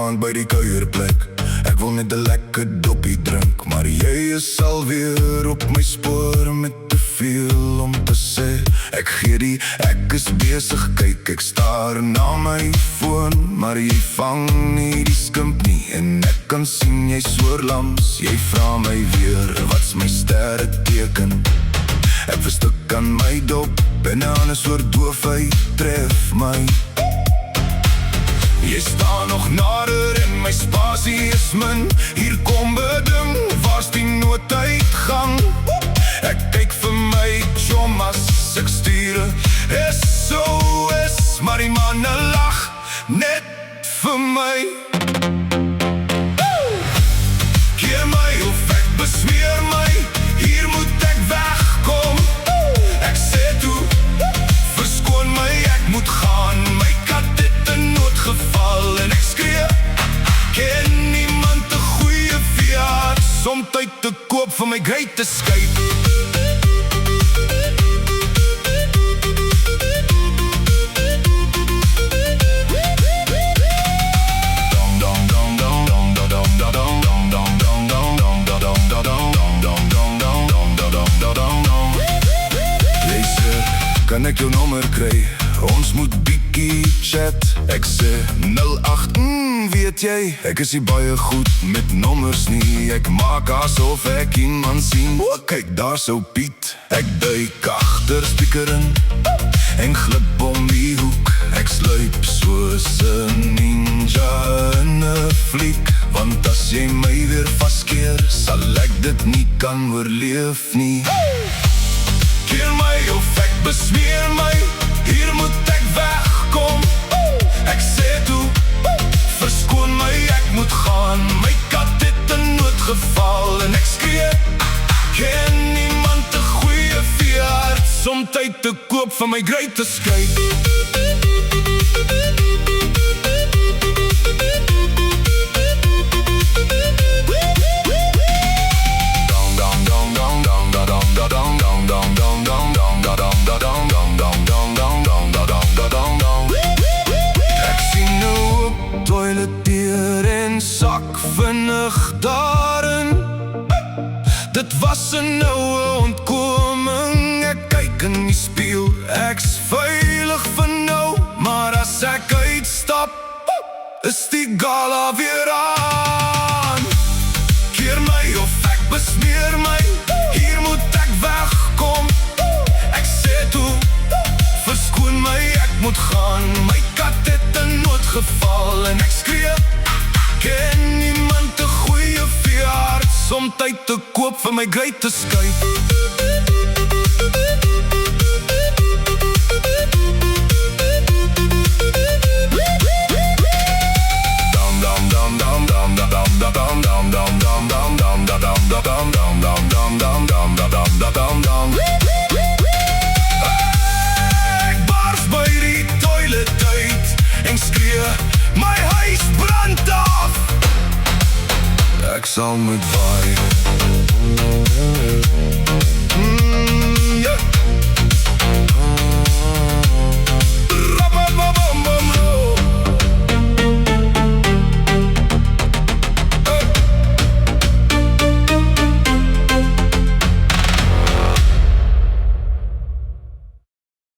aand by die kuierplek. Ek wil net 'n lekker doppie drink, maar jy is alweer op my spoor met te veel om te sê. Ek gee die, ek is besig, kyk, ek staar na my foon, maar jy vang nie die skimp nie, en ek kan sien jy soor lams. Jy vra my weer, wat's my sterre teken? Ek verstik aan my dop, en 'n ander soort doofheid tref my. Jy staan nog nader en my spasie is min. Hier kom beding, waar's die nooduitgang? Ek kyk vir my chommas, ek stuur 'n SOS, maar die manne lag net vir my. Keer my of ek besmeer my, hier moet ek wegkom. Ek sê toe, verskoon my, ek moet gaan. My kat het 'n noodgeval en ek skree, ken niemand 'n goeie veearts om tyd te koop vir my great escape. Kan ek jou nommer kry? Ons moet bietjie chat. Ek sê 08, weet jy, ek is nie baie goed met nommers nie. Ek maak asof ek iemand sien. O, kyk, daar sou Piet. Ek duik agter speaker in en glip om die hoek. Ek sluip soos 'n ninja in 'n fliek, want as jy my weer vaskeer, sal ek dit nie kan oorleef nie. Keer my of ek besmeer my, hier moet ek wegkom. Ek sê toe, verskoon my, ek moet gaan. My kat het 'n noodgeval en ek skree, ken niemand 'n goeie veearts om tyd te koop vir my great escape. Dit was 'n noue ontkoming. Ek kyk in die spieël, ek's veilig vir nou, maar as ek uitstap, is die gala weer aan. Keer my of ek besmeer my, hier moet ek wegkom. Ek sê toe, verskoon my, ek moet gaan. My kat het 'n noodgeval en ek skree, ken niemand 'n goeie veearts om tyd te koop vir my great escape. Ek bars by die toilet uit en skree, my huis brand af. Ek sal moet waai.